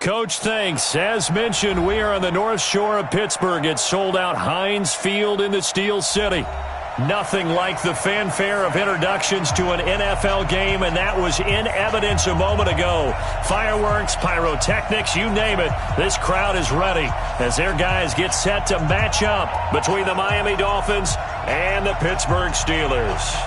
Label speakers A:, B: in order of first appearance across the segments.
A: Coach, thanks. As mentioned, we are on the North Shore of Pittsburgh. It's sold out Heinz Field in the Steel City. Nothing like the fanfare of introductions to an NFL game, and that was in evidence a moment ago. Fireworks, pyrotechnics, you name it. This crowd is ready as their guys get set to match up between the Miami Dolphins and the Pittsburgh Steelers.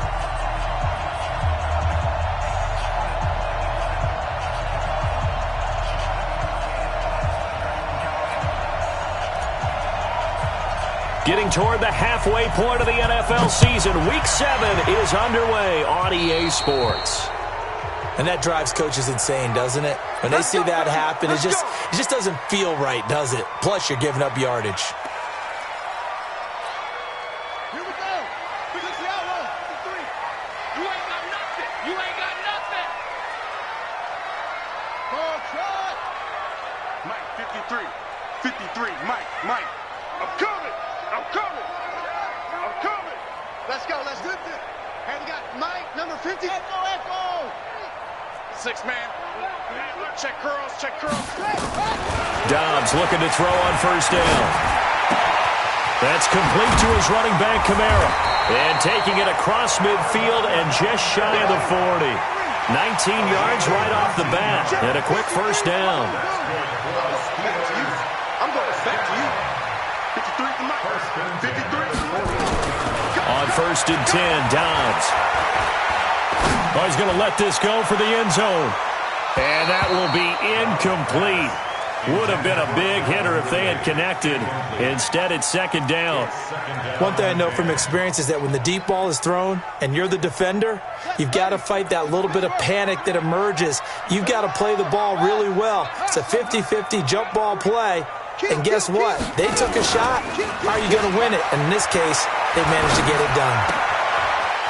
A: Getting toward the halfway point of the NFL season. Week 7 is underway on EA Sports.
B: And that drives coaches insane, doesn't it? When they see that happen, it just doesn't feel right, does it? Plus, you're giving up yardage.
C: Here we go. This is the outlaw. 53. You ain't got nothing. You ain't got nothing. Ball try. Mike, 53. 53. Mike. I'm coming. I'm coming. Let's go. Let's do it. And we got Mike, number 50. Echo. 6-man. Check curls.
A: Dobbs looking to throw on first down. That's complete to his running back, Kamara. And taking it across midfield and just shy of the 40. 19 yards right off the bat. And a quick first down.
C: I'm going back to you. 53 to Mike. 53.
A: On first and 10, Dobbs. Oh, he's going to let this go for the end zone. And that will be incomplete. Would have been a big hitter if they had connected. Instead, it's second down.
B: One thing I know from experience is that when the deep ball is thrown and you're the defender, you've got to fight that little bit of panic that emerges. You've got to play the ball really well. It's a 50-50 jump ball play. And guess what? They took a shot. How are you going to win it? And in this case, they managed to get it done.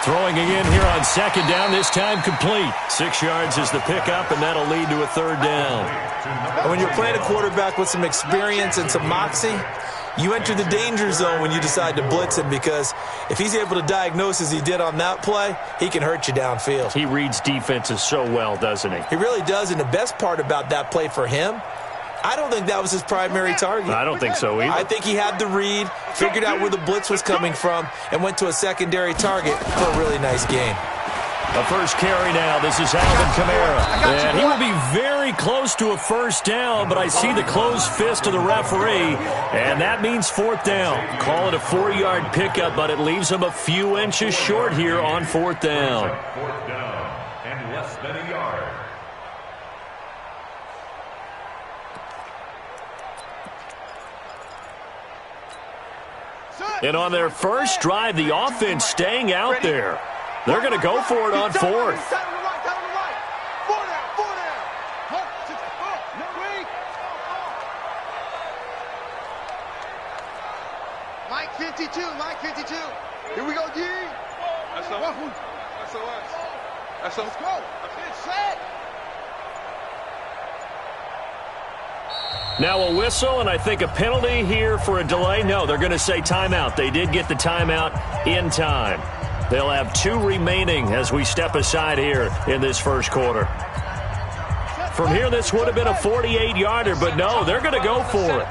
A: Throwing again here on second down, this time complete. 6 yards is the pickup, and that'll lead to a third down.
B: And when you're playing a quarterback with some experience and some moxie, you enter the danger zone when you decide to blitz him, because if he's able to diagnose as he did on that play, he can hurt you downfield.
A: He reads defenses so well, doesn't he?
B: He really does, and the best part about that play for him, I don't think that was his primary target.
A: I don't think so either.
B: I think he had the read, figured out where the blitz was coming from, and went to a secondary target for a really nice gain.
A: A first carry now. This is Alvin Kamara. And he will be very close to a first down, but I see the closed fist of the referee, and that means fourth down. Call it a 4-yard pickup, but it leaves him a few inches short here on fourth down.
D: Fourth down and less than a yard.
A: And on their first drive, the offense staying out there. They're going to go for it on fourth.
C: Mike 52. Here we go, D. SOS. Let's go. Set.
A: Now a whistle, and I think a penalty here for a delay. No, they're going to say timeout. They did get the timeout in time. They'll have 2 remaining as we step aside here in this first quarter. From here, this would have been a 48-yarder, but no, they're going to go for it.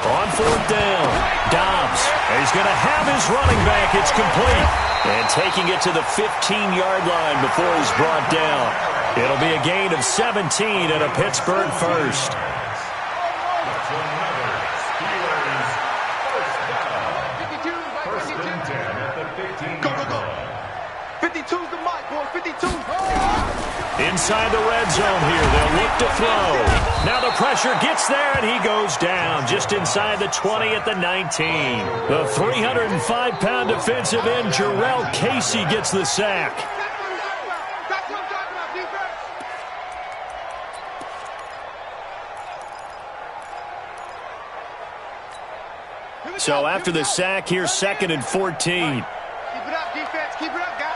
A: On fourth down, Dobbs. He's going to have his running back. It's complete. And taking it to the 15-yard line before he's brought down. It'll be a gain of 17 and a Pittsburgh first. Inside the red zone here. They'll look to throw. Now the pressure gets there, and he goes down just inside the 20 at the 19. The 305-pound defensive end, Jarrell Casey, gets the sack. So after the sack, here's 2nd and 14.
C: Keep it up, defense. Keep it up, guys.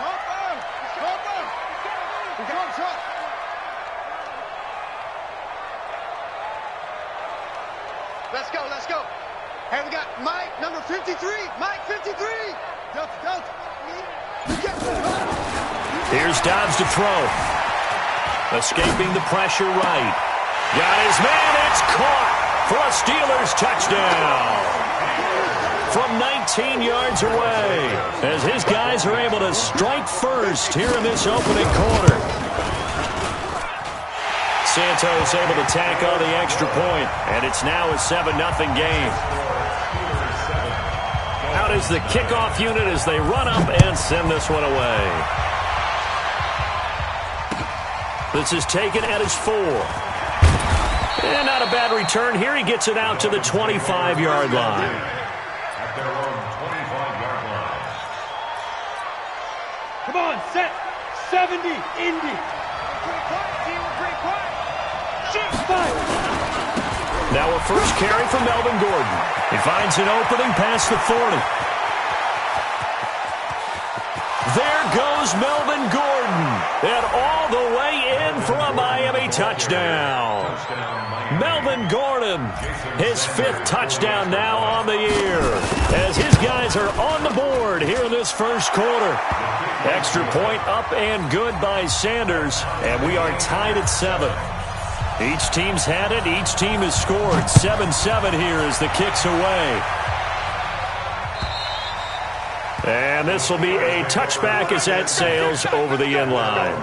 C: Let's go. Hey, we got Mike, number 53. Mike, 53. Don't.
A: Here's Dobbs to throw. Escaping the pressure right. Got his man. It's caught for a Steelers touchdown. From 19 yards away, as his guys are able to strike first here in this opening quarter. Santos able to tack on the extra point, and it's now a 7-0 game. Out is the kickoff unit as they run up and send this one away. This is taken at his 4. And not a bad return here. He gets it out to the 25-yard line.
D: At their own 25-yard line.
C: Come on, set. 70, Indy. Pretty quiet, team. We're pretty quiet. Shoot. Five.
A: Now a first carry for Melvin Gordon. He finds an opening past the 40. There goes Melvin Gordon. And all the way in for a Miami touchdown. Melvin Gordon, his 5th touchdown now on the year, as his guys are on the board here in this first quarter. Extra point up and good by Sanders, and we are tied at 7. Each team's had it. Each team has scored. 7-7 here as the kick's away. And this will be a touchback as that sails over the end line.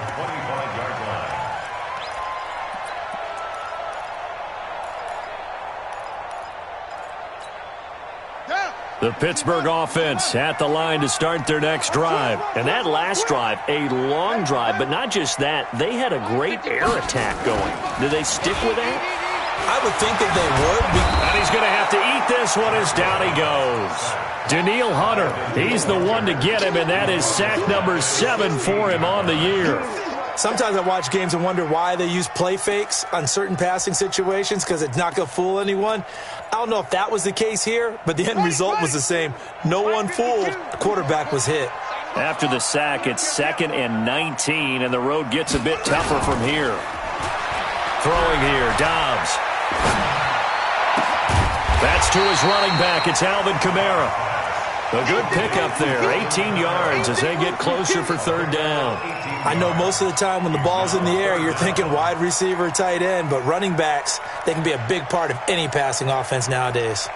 A: The Pittsburgh offense at the line to start their next drive. And that last drive, a long drive, but not just that. They had a great air attack going. Do they stick with that?
B: I would think that they would.
A: And he's going to have to eat this one as down he goes. Danielle Hunter, he's the one to get him, and that is sack number 7 for him on the year.
B: Sometimes I watch games and wonder why they use play fakes on certain passing situations, because it's not going to fool anyone. I don't know if that was the case here, but the end result was the same. No one fooled. The quarterback was hit.
A: After the sack, it's 2nd and 19, and the road gets a bit tougher from here. Throwing here, Dobbs. That's to his running back. It's Alvin Kamara. A good pickup there, 18 yards as they get closer for 3rd down.
B: I know most of the time when the ball's in the air, you're thinking wide receiver, tight end, but running backs, they can be a big part of any passing offense nowadays.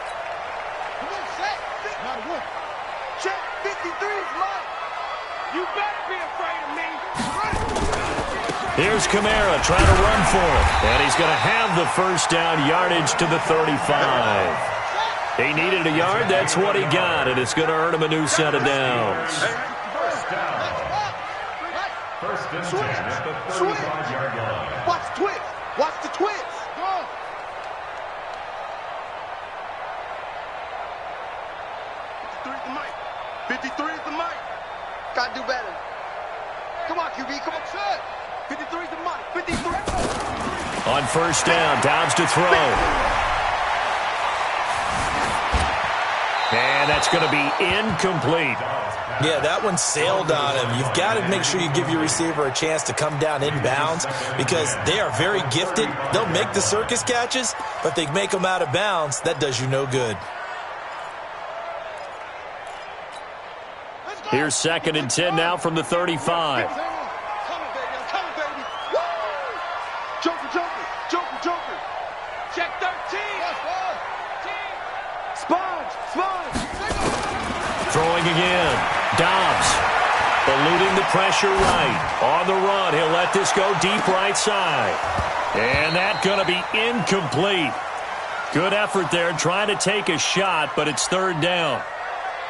C: Check 53's mine. You better be afraid of me.
A: Here's Kamara trying to run for it, and he's going to have the first down yardage to the 35. He needed a yard. That's what he got, and it's going to earn him a new set of downs.
D: First down. First and 10 at the 35-yard line.
C: Watch the twist. Watch the twist. Go on. 53 is the mic. 53 is the mic. Gotta do better. Come on, QB. Come on, son. 53 is the mic. 53.
A: On first down, Dobbs to throw. And that's going to be incomplete.
B: Yeah, that one sailed on him. You've got to make sure you give your receiver a chance to come down inbounds because they are very gifted. They'll make the circus catches, but they make them out of bounds. That does you no good.
A: Here's 2nd and 10 now from the 35.
C: Joker. Check 13. Sponge.
A: Throwing again. Dobbs eluding the pressure right. On the run, he'll let this go deep right side. And that's going to be incomplete. Good effort there trying to take a shot, but it's 3rd down.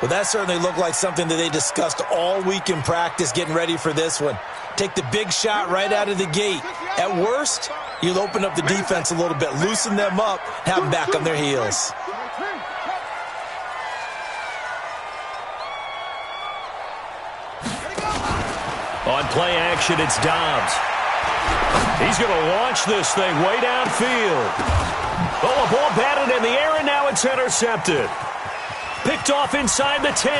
B: Well, that certainly looked like something that they discussed all week in practice getting ready for this one. Take the big shot right out of the gate. At worst, you'll open up the defense a little bit, loosen them up, have them back on their heels.
A: On play action, it's Dobbs. He's going to launch this thing way downfield. Oh, a ball batted in the air, and now it's intercepted. Picked off inside the 10.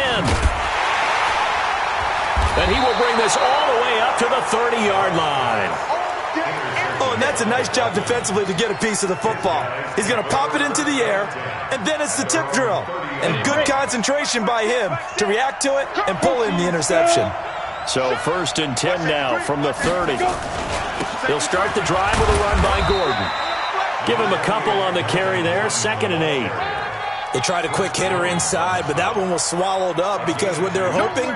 A: And he will bring this all the way up to the 30-yard line.
B: Oh, and that's a nice job defensively to get a piece of the football. He's going to pop it into the air, and then it's the tip drill. And good concentration by him to react to it and pull in the interception.
A: So 1st and 10 now from the 30. He'll start the drive with a run by Gordon. Give him a couple on the carry there. 2nd and 8.
B: They tried a quick hitter inside, but that one was swallowed up because what they're hoping,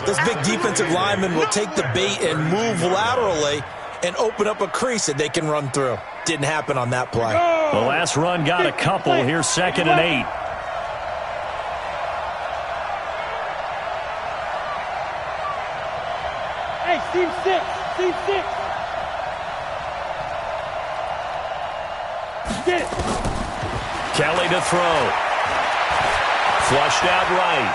B: this big defensive lineman will take the bait and move laterally and open up a crease that they can run through. Didn't happen on that play.
A: The last run got a couple. Here's 2nd and 8.
E: Hey, Steve 6. Steve 6. Get it.
A: Kelly to throw. Flushed out right.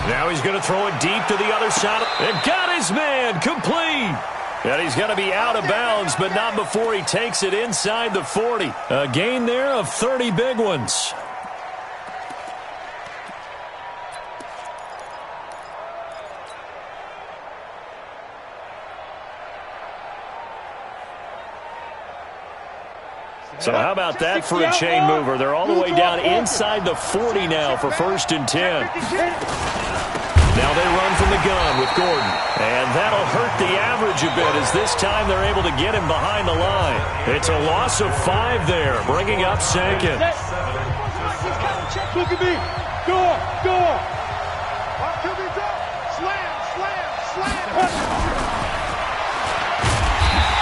A: Now he's going to throw it deep to the other side. And got his man complete. And he's going to be out of bounds, but not before he takes it inside the 40. A gain there of 30 big ones. So how about that for a chain mover? They're all the way down inside the 40 now for 1st and 10. Now they run from the gun with Gordon. And that'll hurt the average a bit as this time they're able to get him behind the line. It's a loss of 5 there, bringing up 2nd.
E: Look at me. Door.
C: Slam.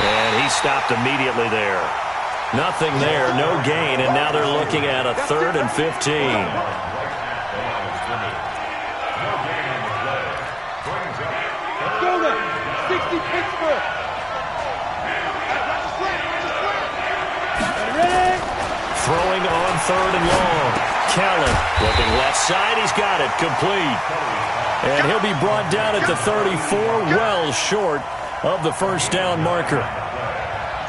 A: And he stopped immediately there. Nothing there, no gain, and now they're looking at a 3rd and 15.
E: Go there. 60 Pittsburgh. Ready?
A: Throwing on 3rd and long. Kelly looking left side. He's got it complete. And he'll be brought down at the 34, well short of the 1st down marker.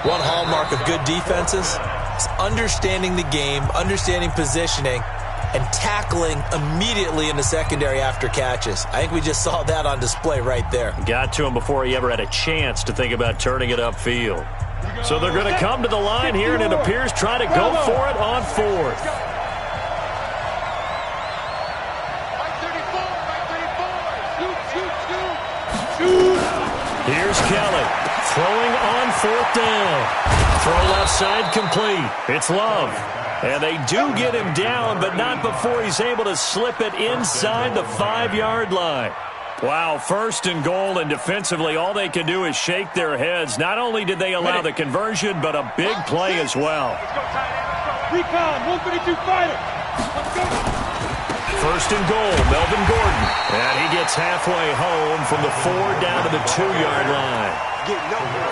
B: One hallmark of good defenses is understanding the game, understanding positioning, and tackling immediately in the secondary after catches. I think we just saw that on display right there.
A: Got to him before he ever had a chance to think about turning it upfield. So they're going to come to the line here, and it appears try to go for it on 4th. Here's Kelly. Throwing on 4th down. Throw left side complete. It's Love. And they do get him down, but not before he's able to slip it inside the 5-yard line. Wow, 1st and goal, and defensively all they can do is shake their heads. Not only did they allow the conversion, but a big play as well.
E: Recon, 132 fighter. Let's go.
A: 1st and goal, Melvin Gordon. And he gets halfway home from the 4 down to the 2-yard line.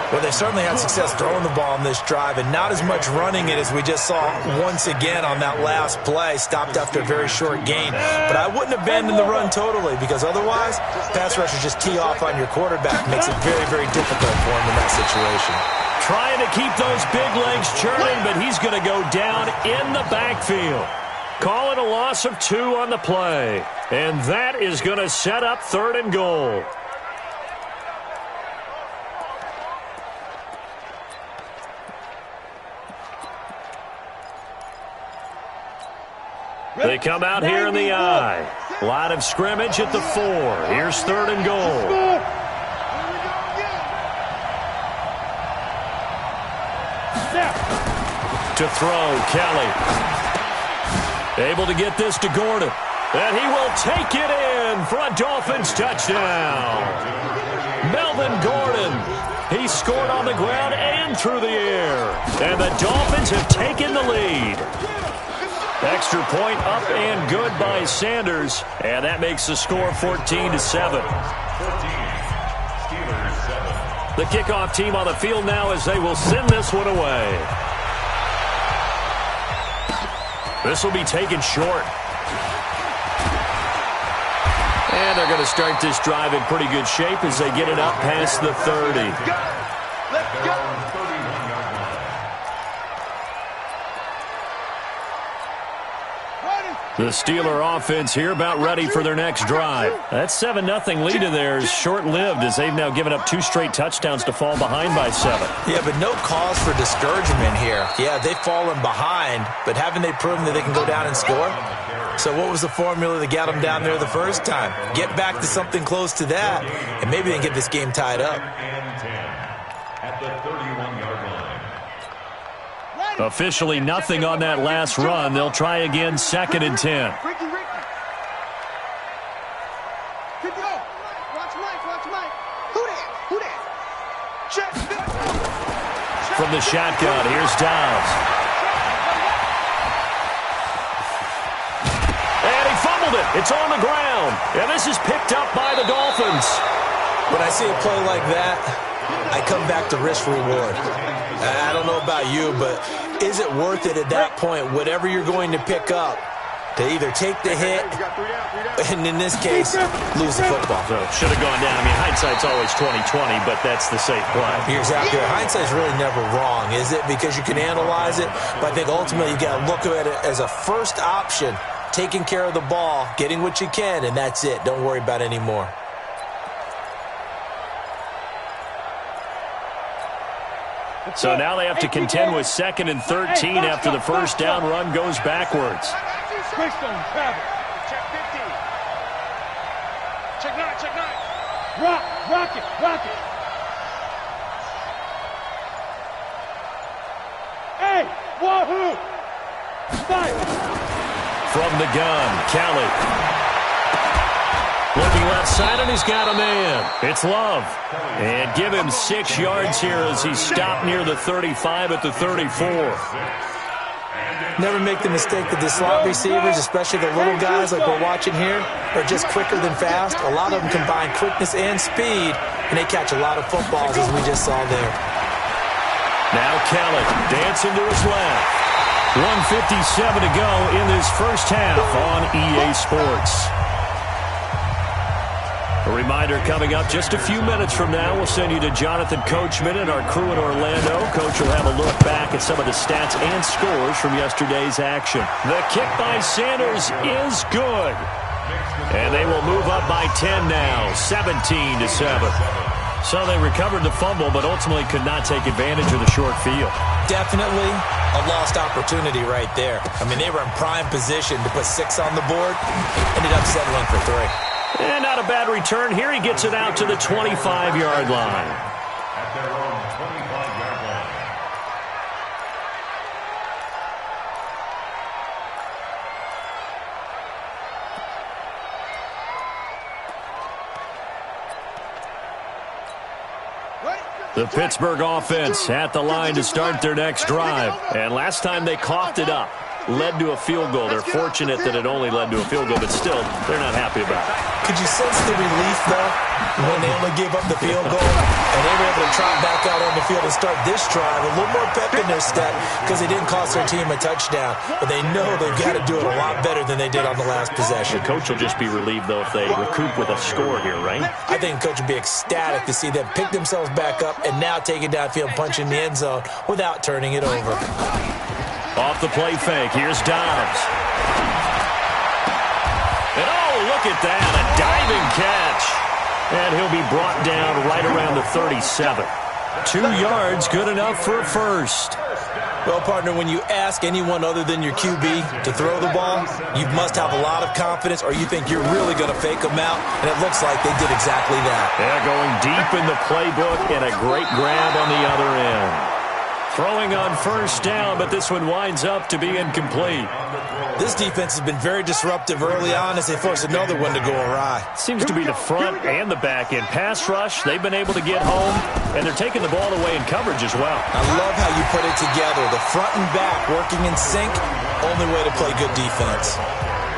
B: Well, they certainly had success throwing the ball on this drive and not as much running it as we just saw once again on that last play. Stopped after a very short gain. But I wouldn't abandon the run totally because otherwise, pass rushers just tee off on your quarterback. Makes it very, very difficult for him in that situation.
A: Trying to keep those big legs churning, but he's going to go down in the backfield. Call it a loss of 2 on the play. And that is going to set up 3rd and goal. They come out here in the I. Line of scrimmage at the 4. Here's 3rd and goal. To throw, Kelly. Able to get this to Gordon. And he will take it in for a Dolphins touchdown. Melvin Gordon. He scored on the ground and through the air. And the Dolphins have taken the lead. Extra point up and good by Sanders. And that makes the score 14-7. The kickoff team on the field now as they will send this one away. This will be taken short. And they're going to start this drive in pretty good shape as they get it up past the 30.
C: Let's go.
A: The Steeler offense here about ready for their next drive. That 7-0 lead of theirs short-lived as they've now given up 2 straight touchdowns to fall behind by 7.
B: Yeah, but no cause for discouragement here. Yeah, they've fallen behind, but haven't they proven that they can go down and score? So what was the formula that got them down there the first time? Get back to something close to that, and maybe they can get this game tied up.
D: At the 31-yard line.
A: Officially nothing on that last run. They'll try again, 2nd and 10.
C: Ricky. Good go. Watch Mike. Who that? Check.
A: From the shotgun, here's Downs. And he fumbled it. It's on the ground. And this is picked up by the Dolphins.
B: When I see a play like that, I come back to risk-reward. I don't know about you, but is it worth it at that point, whatever you're going to pick up, to either take the hit, and in this case, lose the football?
A: So should have gone down. I mean, hindsight's always 20/20, but that's the safe play.
B: You're exactly right. Hindsight's really never wrong, is it? Because you can analyze it, but I think ultimately you got to look at it as a first option, taking care of the ball, getting what you can, and that's it. Don't worry about any more.
A: So now they have to contend with 2nd and 13 after the first down run goes backwards.
E: Quick zone, travel.
C: Check 15. Check 9.
E: Rock it. Hey, wahoo! Fire!
A: From the gun, Kelly. Looking left side, and he's got a man. It's Love. And give him 6 yards here as he stopped near the 35 at the 34.
B: Never make the mistake that the slot receivers, especially the little guys like we're watching here, are just quicker than fast. A lot of them combine quickness and speed, and they catch a lot of footballs, as we just saw there.
A: Now Kelly dancing to his left. 1:57 to go in this first half on EA Sports. A reminder coming up just a few minutes from now, we'll send you to Jonathan Coachman and our crew in Orlando. Coach will have a look back at some of the stats and scores from yesterday's action. The kick by Sanders is good. And they will move up by 10 now, 17-7. So they recovered the fumble, but ultimately could not take advantage of the short field.
B: Definitely a lost opportunity right there. I mean, they were in prime position to put 6 on the board, ended up settling for 3.
A: And not a bad return. Here he gets it out to the 25-yard line.
D: At their own 25-yard line.
A: The Pittsburgh offense at the line to start their next drive. And last time they coughed it up, led to a field goal. They're fortunate that it only led to a field goal, but still, they're not happy about it.
B: Could you sense the relief, though, when they only gave up the field goal and they were able to trot back out on the field and start this drive? A little more pep in their step because they didn't cost their team a touchdown, but they know they've got to do it a lot better than they did on the last possession.
A: The coach will just be relieved, though, if they recoup with a score here, right?
B: I think the coach would be ecstatic to see them pick themselves back up and now take it downfield, punch in the end zone without turning it over.
A: Off the play fake, here's Dobbs. And oh, look at that, a diving catch. And he'll be brought down right around the 37. 2 yards, good enough for a first.
B: Well, partner, when you ask anyone other than your QB to throw the ball, you must have a lot of confidence or you think you're really going to fake them out, and it looks like they did exactly that.
A: Yeah, going deep in the playbook and a great grab on the other end. Throwing on first down, but this one winds up to be incomplete.
B: This defense has been very disruptive early on as they force another one to go awry.
A: Seems to be the front and the back end. Pass rush, they've been able to get home, and they're taking the ball away in coverage as well.
B: I love how you put it together. The front and back working in sync, only way to play good defense.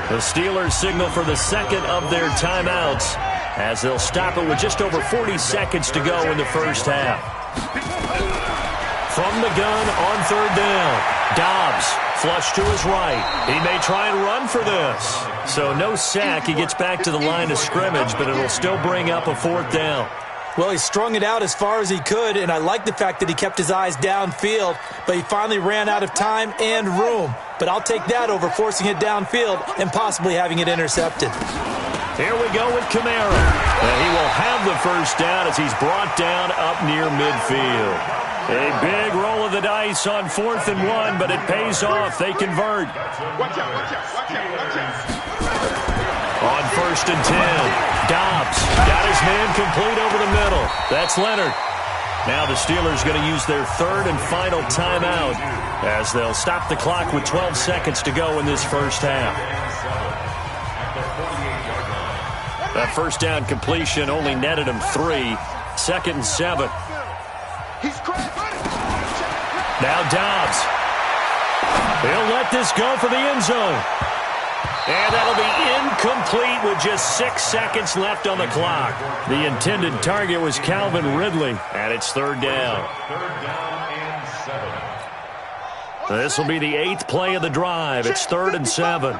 A: The Steelers signal for the second of their timeouts as they'll stop it with just over 40 seconds to go in the first half. From the gun on third down, Dobbs flush to his right. He may try and run for this. So no sack. He gets back to the line of scrimmage, but it'll still bring up a fourth down.
B: Well, he strung it out as far as he could, and I like the fact that he kept his eyes downfield, but he finally ran out of time and room. But I'll take that over forcing it downfield and possibly having it intercepted.
A: Here we go with Kamara. And he will have the first down as he's brought down up near midfield. A big roll of the dice on 4th and 1, but it pays off. They convert.
C: Watch out, watch out, watch out, watch out.
A: On 1st and 10, Dobbs got his man complete over the middle. That's Leonard. Now the Steelers going to use their 3rd and final timeout as they'll stop the clock with 12 seconds to go in this first half. That first down completion only netted him 3. 2nd and 7. Now Dobbs. He'll let this go for the end zone. And that'll be incomplete with just 6 seconds left on the clock. The intended target was Calvin Ridley, and it's 3rd down.
D: 3rd down and 7.
A: This will be the 8th play of the drive. It's 3rd and 7.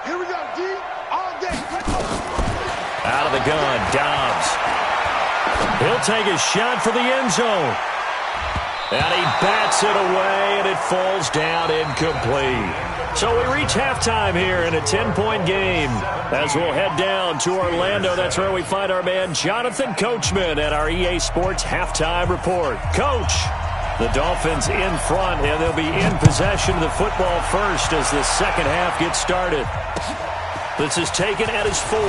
C: Here we go, D. All day.
A: Out of the gun, Dobbs. He'll take a shot for the end zone. And he bats it away, and it falls down incomplete. So we reach halftime here in a 10-point game. As we'll head down to Orlando, that's where we find our man Jonathan Coachman at our EA Sports Halftime Report. Coach, the Dolphins in front, and they'll be in possession of the football first as the second half gets started. This is taken at his 4.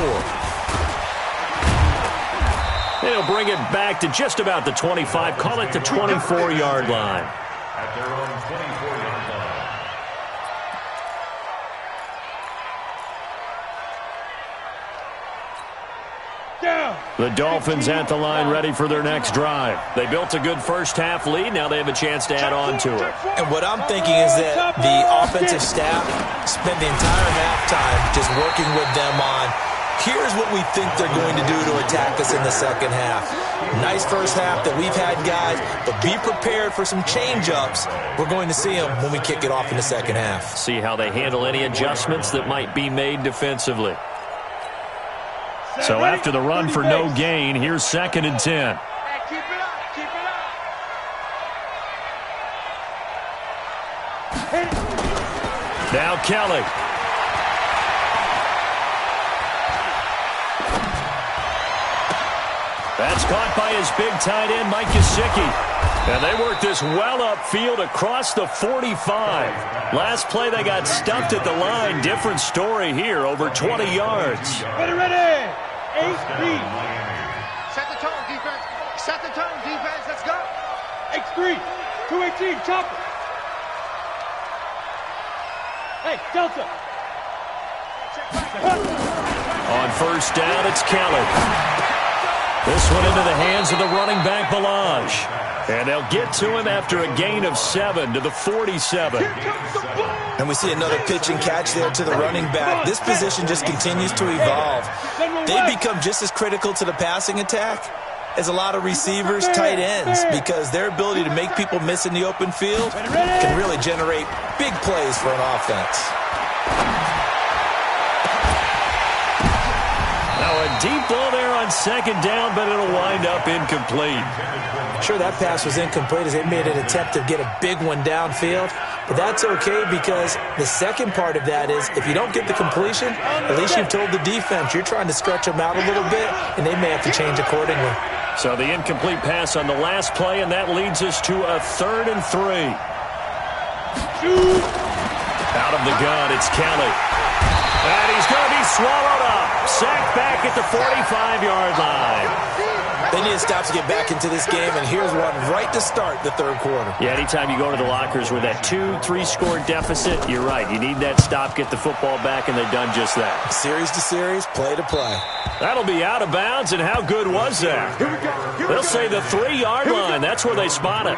A: They'll bring it back to just about the 25. Call it the 24-yard line.
D: At their own 24-yard line.
E: Down.
A: The Dolphins at the line ready for their next drive. They built a good first-half lead. Now they have a chance to add on to it.
B: And what I'm thinking is that the offensive staff spent the entire halftime just working with them on, here's what we think they're going to do to attack us in the second half. Nice first half that we've had, guys, but be prepared for some change-ups. We're going to see them when we kick it off in the second half.
A: See how they handle any adjustments that might be made defensively. So after the run for no gain, here's 2nd and 10.
C: Hey, keep it up, keep it up.
A: Now Kelly. That's caught by his big tight end, Mike Gesicki. And they work this well upfield across the 45. Last play, they got stuffed at the line. Different story here, over 20 yards.
E: Ready. 8 speed.
C: Set the tone, defense. Set the tone, defense. Let's go.
E: X3. 218. Chopper. Hey, Delta.
A: On first down, it's Kelly. This one into the hands of the running back, Balaj. And they'll get to him after a gain of 7 to the 47.
B: And we see another pitch and catch there to the running back. This position just continues to evolve. They become just as critical to the passing attack as a lot of receivers, tight ends, because their ability to make people miss in the open field can really generate big plays for an offense.
A: Now a deep ball there on 2nd down, but it'll wind up incomplete.
B: Sure, that pass was incomplete as they made an attempt to get a big one downfield. But that's okay because the second part of that is if you don't get the completion, at least you've told the defense you're trying to stretch them out a little bit, and they may have to change accordingly.
A: So the incomplete pass on the last play, and that leads us to a 3rd and 3. Out of the gun, it's Kelly. And he's going to be swallowed up. Sacked back at the 45-yard line.
B: They need to stop to get back into this game, and here's one right to start the 3rd quarter.
A: Yeah, anytime you go to the lockers with that 2-3 deficit, you're right. You need that stop, get the football back, and they've done just that.
B: Series to series, play to play.
A: That'll be out of bounds, and how good was that? They'll say the 3-yard line. That's where they spot it.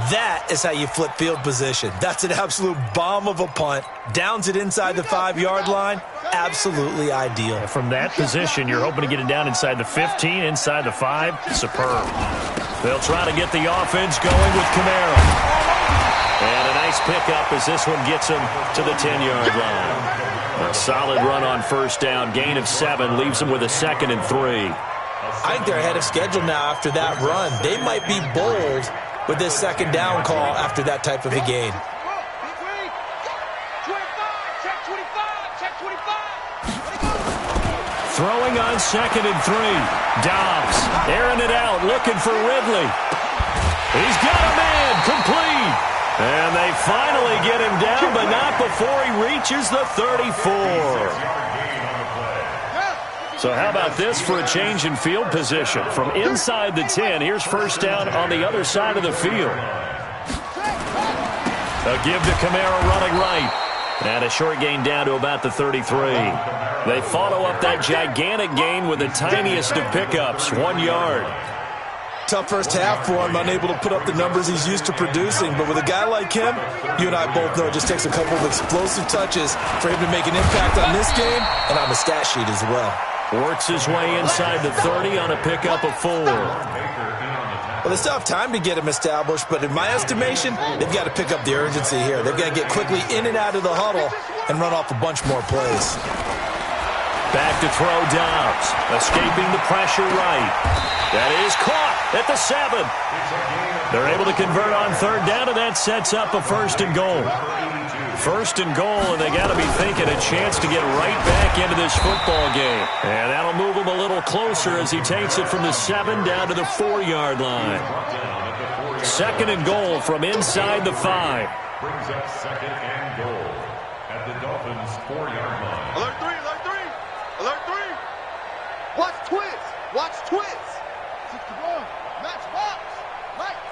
B: That is how you flip field position. That's an absolute bomb of a punt. Downs it inside the 5-yard line. Absolutely ideal.
A: From that position, you're hoping to get it down inside the 15, inside the 5. Superb. They'll try to get the offense going with Camaro. And a nice pickup as this one gets him to the 10-yard line. A solid run on first down. Gain of 7 leaves them with a 2nd and 3.
B: I think they're ahead of schedule now after that run. They might be bold with this 2nd down call after that type of a gain.
A: Throwing on 2nd and 3. Dobbs airing it out, looking for Ridley. He's got a man complete. And they finally get him down, but not before he reaches the 34. So how about this for a change in field position? From inside the 10, here's first down on the other side of the field. A give to Kamara running right. And a short gain down to about the 33. They follow up that gigantic gain with the tiniest of pickups, 1 yard.
B: Tough first half for him, unable to put up the numbers he's used to producing. But with a guy like him, you and I both know it just takes a couple of explosive touches for him to make an impact on this game and on the stat sheet as well.
A: Works his way inside the 30 on a pickup of 4.
B: Well, they still have time to get him established, but in my estimation, they've got to pick up the urgency here. They've got to get quickly in and out of the huddle and run off a bunch more plays.
A: Back to throw Dobbs, escaping the pressure right. That is caught at the 7. They're able to convert on third down, and that sets up a 1st and goal. 1st and goal, and they got to be thinking a chance to get right back into this football game. And that'll move him a little closer as he takes it from the 7 down to the 4-yard line. 2nd and goal from inside the 5.
D: Brings up 2nd and goal at the Dolphins' 4-yard line.
C: Alert 3, alert 3, alert 3. Watch twins, watch twins. 61, match box, Mike.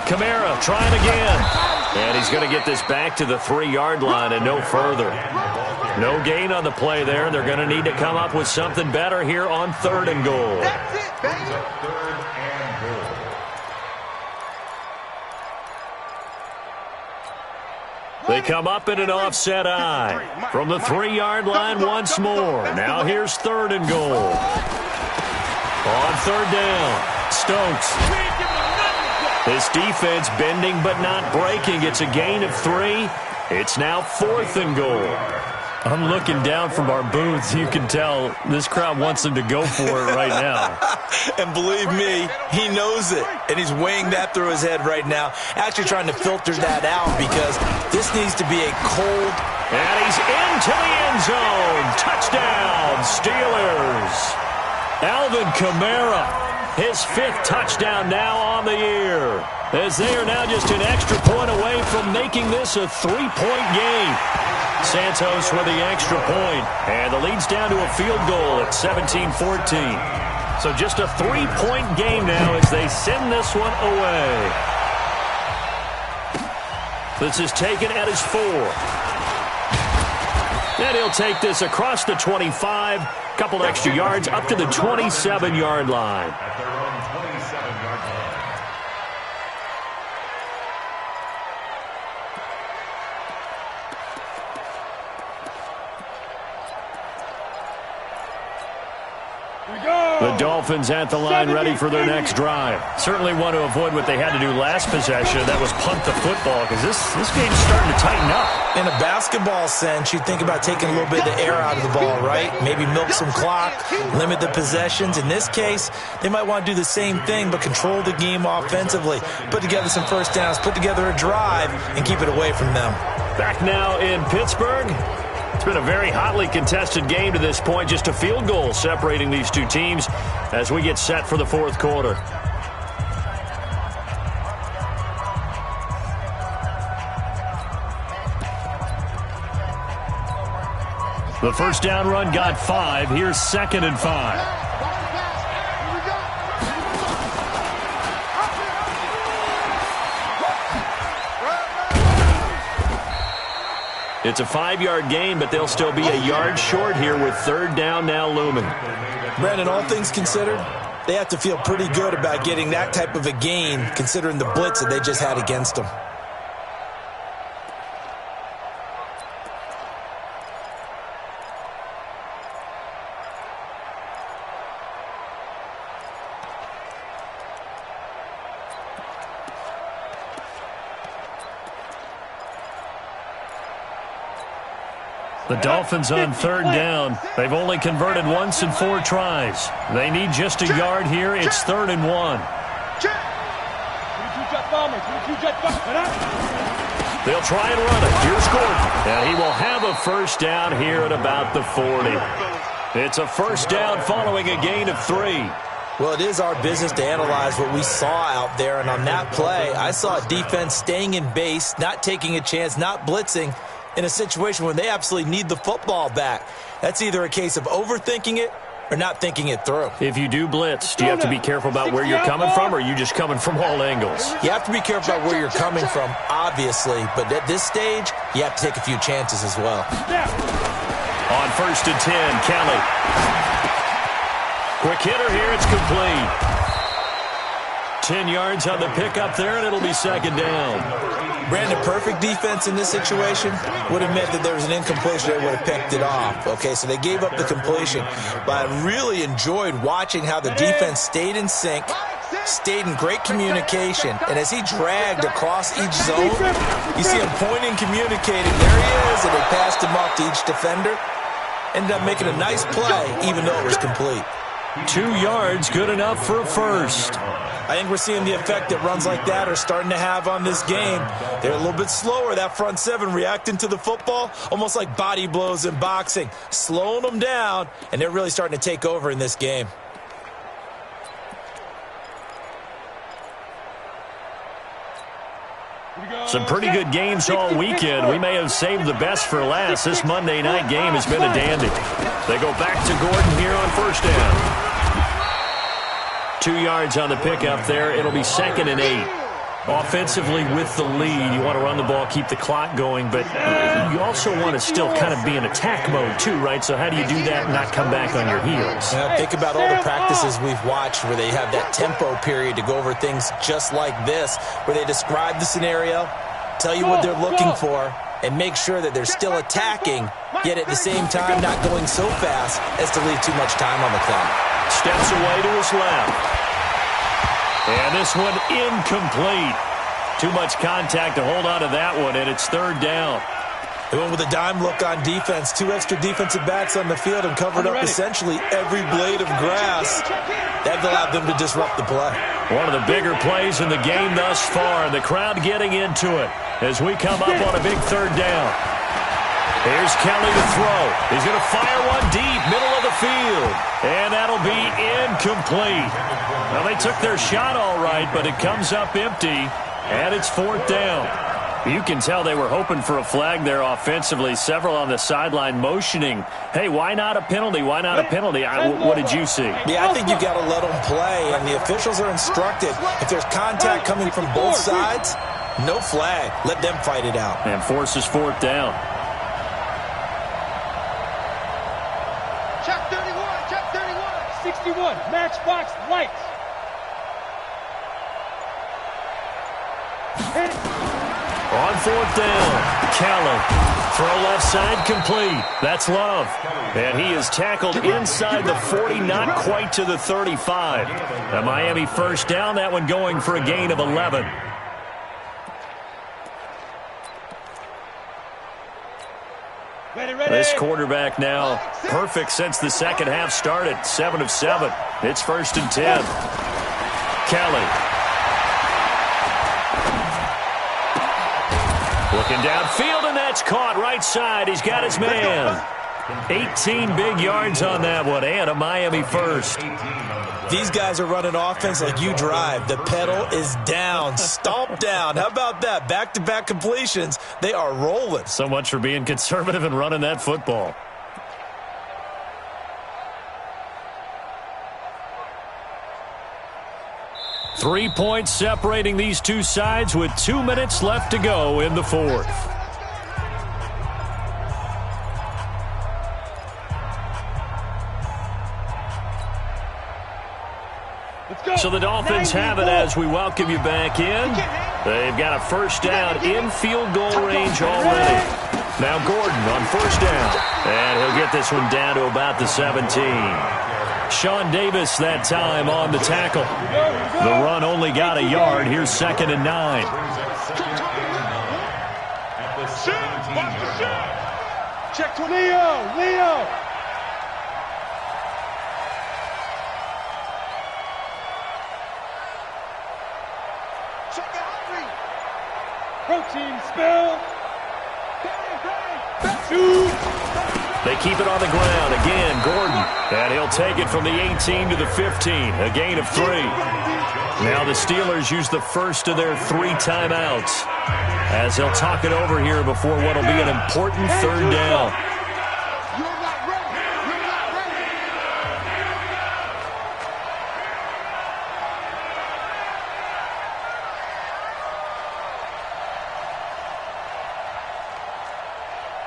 A: Kamara trying again. And he's going to get this back to the 3-yard line and no further. No gain on the play there. They're going to need to come up with something better here on 3rd and goal.
C: That's it, baby.
D: 3rd and goal.
A: They come up in an offset eye. From the 3-yard line once more. Now here's 3rd and goal. On 3rd down, Stokes. This defense bending but not breaking. It's a gain of 3. It's now 4th and goal. I'm looking down from our booths. You can tell this crowd wants them to go for it right now.
B: And believe me, he knows it. And he's weighing that through his head right now. Actually trying to filter that out because this needs to be a cold.
A: And he's into the end zone. Touchdown, Steelers. Alvin Kamara, his 5th touchdown now on the year. As they are now just an extra point away from making this a 3-point game. Santos with the extra point, and the lead's down to a field goal at 17-14. So just a 3-point game now as they send this one away. This is taken at his 4. And he'll take this across the 25, couple extra yards up to the 27-yard line.
D: At their own 27-yard line.
A: The Dolphins at the line ready for their next drive. Certainly want to avoid what they had to do last possession. That was punt the football because this game's starting to tighten up.
B: In a basketball sense, you think about taking a little bit of the air out of the ball, right? Maybe milk some clock, limit the possessions. In this case, they might want to do the same thing but control the game offensively. Put together some first downs, put together a drive, and keep it away from them.
A: Back now in Pittsburgh. It's been a very hotly contested game to this point. Just a field goal separating these two teams as we get set for the 4th quarter. The first down run got 5. Here's 2nd and 5. It's a 5-yard gain, but they'll still be a yard short here with 3rd down now looming.
B: Brandon, all things considered, they have to feel pretty good about getting that type of a gain considering the blitz that they just had against them.
A: The Dolphins on 3rd down. They've only converted once in 4 tries. They need just a yard here. It's 3rd and 1. They'll try and run it. Here's Gordon. And he will have a first down here at about the 40. It's a first down following a gain of 3.
B: Well, it is our business to analyze what we saw out there, and on that play, I saw a defense staying in base, not taking a chance, not blitzing in a situation when they absolutely need the football back. That's either a case of overthinking it or not thinking it through.
A: If you do blitz, do you have to be careful about where you're coming from, or are you just coming from all angles?
B: You have to be careful about where you're coming from, obviously, but at this stage, you have to take a few chances as well.
A: On 1st and 10, Kelly. Quick hitter here, it's complete. 10 yards on the pickup there, and it'll be 2nd down.
B: Brandon, perfect defense in this situation would have meant that there was an incompletion that would have picked it off. Okay, so they gave up the completion, but I really enjoyed watching how the defense stayed in sync, stayed in great communication, and as he dragged across each zone, you see him pointing, communicating. There he is, and they passed him off to each defender. Ended up making a nice play, even though it was complete.
A: 2 yards, good enough for a first.
B: I think we're seeing the effect that runs like that are starting to have on this game. They're a little bit slower, that front seven, reacting to the football, almost like body blows in boxing, slowing them down, and they're really starting to take over in this game.
A: Some pretty good games all weekend. We may have saved the best for last. This Monday night game has been a dandy. They go back to Gordon here on 1st down. 2 yards on the pickup there. It'll be 2nd and 8. Offensively with the lead, you want to run the ball, keep the clock going, but you also want to still kind of be in attack mode too, right? So how do you do that and not come back on your heels?
B: Think about all the practices we've watched where they have that tempo period to go over things just like this, where they describe the scenario, tell you what they're looking for, and make sure that they're still attacking, yet at the same time not going so fast as to leave too much time on the clock.
A: Steps away to his left. And this one incomplete. Too much contact to hold on to that one, and it's 3rd down.
B: They went with a dime look on defense. 2 extra defensive backs on the field and covered up essentially every blade of grass. That allowed them to disrupt the play.
A: One of the bigger plays in the game thus far, and the crowd getting into it as we come up on a big 3rd down. Here's Kelly to throw. He's going to fire one deep, middle of the field. And that'll be incomplete. Well, they took their shot all right, but it comes up empty, and it's 4th down. You can tell they were hoping for a flag there offensively. Several on the sideline motioning, hey, why not a penalty? Why not a penalty? What did you see?
B: Yeah, I think you've got to let them play, and the officials are instructed. If there's contact coming from both sides, no flag. Let them fight it out.
A: And forces 4th down.
E: Check 31, check 31. 61, matchbox lights. Hit it.
A: On 4th down, Kelly. Throw left side complete. That's Love. And he is tackled inside the 40, not quite to the 35. The Miami 1st down, that one going for a gain of 11. This quarterback now perfect since the second half started. 7 of 7. It's 1st and 10. Kelly. Looking downfield, and that's caught right side. He's got his man. 18 big yards on that one, and a Miami 1st.
B: These guys are running offense like you drive. The pedal is down, stomp down. How about that? Back-to-back completions. They are rolling.
A: So much for being conservative and running that football. Three points separating these two sides with 2 minutes left to go in the 4th. So the Dolphins have it as we welcome you back in. They've got a 1st down in field goal range already. Now Gordon on 1st down. And he'll get this one down to about the 17. Sean Davis that time on the tackle. The run only got a yard. Here's 2nd and 9.
E: Check to Leo. Protein spill. Shoot.
A: They keep it on the ground. Again, Gordon. And he'll take it from the 18 to the 15, a gain of 3. Now the Steelers use the first of their 3 timeouts as they'll talk it over here before what will be an important third down.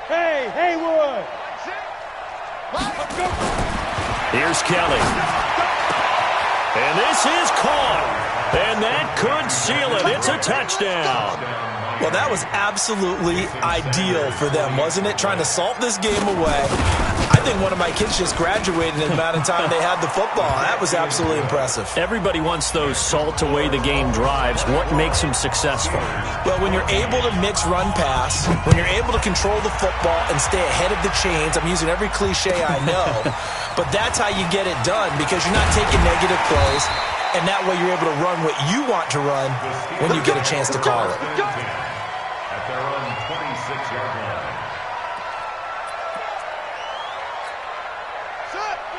E: Hey, Haywood!
A: Here's Kelly. And this is caught. And that could seal it. It's a touchdown.
B: Well, that was absolutely ideal for them, wasn't it? Trying to salt this game away. I think one of my kids just graduated in the amount of time they had the football. That was absolutely impressive.
A: Everybody wants those salt away the game drives. What makes them successful?
B: Well, when you're able to mix run-pass, when you're able to control the football and stay ahead of the chains, I'm using every cliche I know, but that's how you get it done because you're not taking negative plays, and that way you're able to run what you want to run when you get a chance to call it.
D: At their own 26-yard line.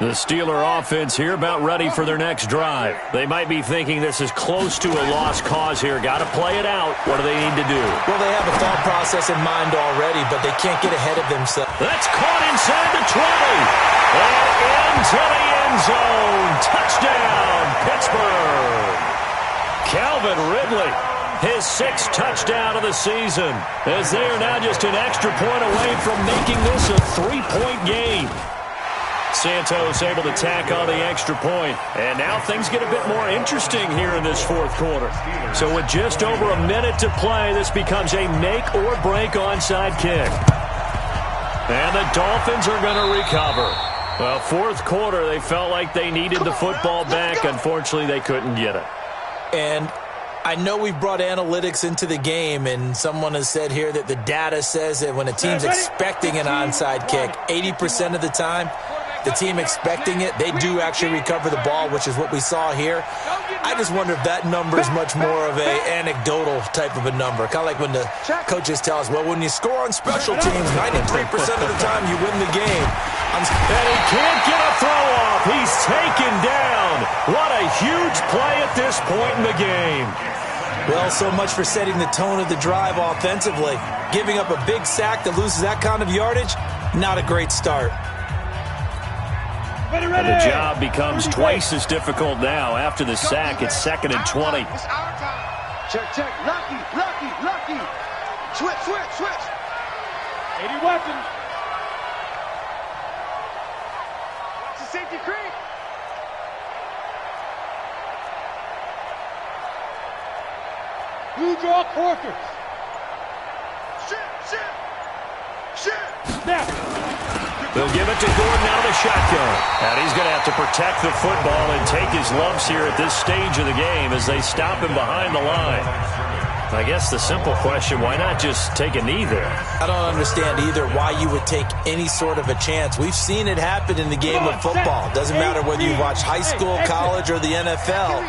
A: The Steeler offense here about ready for their next drive. They might be thinking this is close to a lost cause here. Got to play it out. What do they need to do?
B: Well, they have a thought process in mind already, but they can't get ahead of themselves.
A: That's caught inside the 20. And into the end zone. Touchdown, Pittsburgh. Calvin Ridley, his 6th touchdown of the season, as they are now just an extra point away from making this a 3-point game. Santos able to tack on the extra point. And now things get a bit more interesting here in this 4th quarter. So with just over a minute to play, this becomes a make-or-break onside kick. And the Dolphins are going to recover. Well, 4th quarter, they felt like they needed the football back. Unfortunately, they couldn't get it.
B: And I know we've brought analytics into the game, and someone has said here that the data says that when a team's expecting an onside kick, 80% of the time, the team expecting it, they do actually recover the ball, which is what we saw here. I just wonder if that number is much more of a anecdotal type of a number. Kind of like when the coaches tell us, well, when you score on special teams, 93% of the time you win the game.
A: And he can't get a throw off. He's taken down. What a huge play at this point in the game.
B: Well, so much for setting the tone of the drive offensively. Giving up a big sack that loses that kind of yardage, not a great start.
A: And the job becomes twice as difficult now. After the sack, it's 2nd and 20.
C: It's our time. Check. Lucky. Switch.
E: 80 weapons.
C: Watch the safety creep.
E: Blue draw quarters.
C: Shit.
E: Snap.
A: They'll give it to Gordon out of the shotgun. And he's going to have to protect the football and take his lumps here at this stage of the game as they stop him behind the line. I guess the simple question, why not just take a knee there?
B: I don't understand either why you would take any sort of a chance. We've seen it happen in the game of football. Doesn't matter whether you watch high school, college, or the NFL.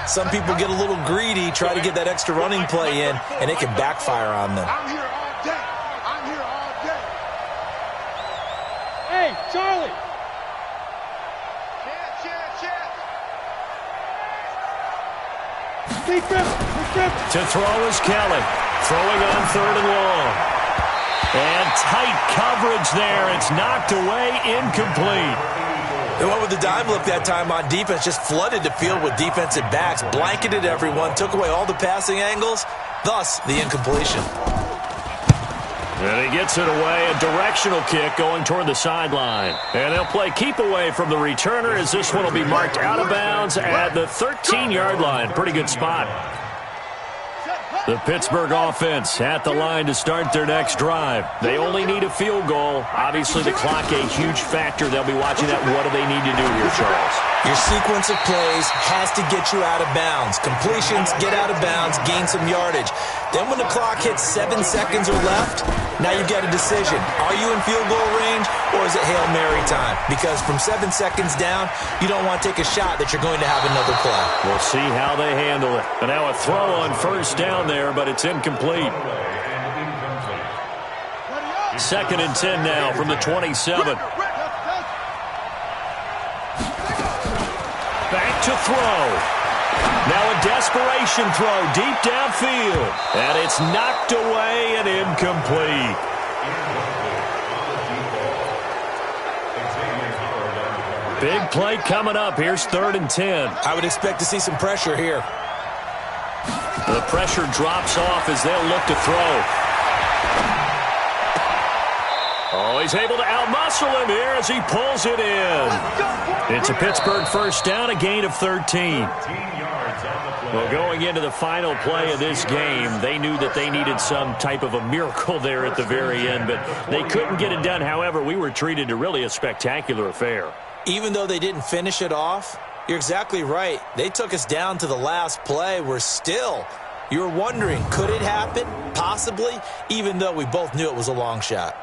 B: Some people get a little greedy, try to get that extra running play in, and it can backfire on them.
C: I'm here all day.
E: Hey, Charlie.
A: To throw is Kelly. Throwing on 3rd and long. And tight coverage there. It's knocked away, incomplete.
B: They went with the dime look that time on defense, just flooded the field with defensive backs, blanketed everyone, took away all the passing angles, thus the incompletion.
A: And he gets it away, a directional kick going toward the sideline. And they'll play keep away from the returner as this one will be marked out of bounds at the 13-yard line. Pretty good spot. The Pittsburgh offense at the line to start their next drive. They only need a field goal. Obviously, the clock a huge factor. They'll be watching that. What do they need to do here, Charles?
B: Your sequence of plays has to get you out of bounds. Completions, get out of bounds, gain some yardage. Then when the clock hits 7 seconds or left, now you've got a decision. Are you in field goal range or is it Hail Mary time? Because from 7 seconds down, you don't want to take a shot that you're going to have another play.
A: We'll see how they handle it. And now a throw on 1st down there, but it's incomplete. 2nd and 10 now from the 27. Back to throw. Now a desperation throw deep downfield. And it's knocked away and incomplete. Big play coming up. Here's 3rd and 10.
B: I would expect to see some pressure here.
A: The pressure drops off as they'll look to throw. Oh, he's able to outmuscle him here as he pulls it in. It's a Pittsburgh first down, a gain of 13. Well, going into the final play of this game, they knew that they needed some type of a miracle there at the very end, but they couldn't get it done. However, we were treated to really a spectacular affair.
B: Even though they didn't finish it off, you're exactly right. They took us down to the last play. You were wondering, could it happen? Possibly, even though we both knew it was a long shot.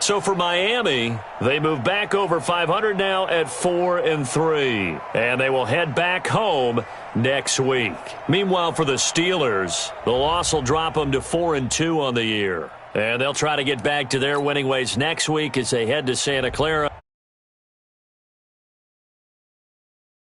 A: So for Miami, they move back over 500 now at 4-3. And they will head back home next week. Meanwhile, for the Steelers, the loss will drop them to 4-2 on the year. And they'll try to get back to their winning ways next week as they head to Santa Clara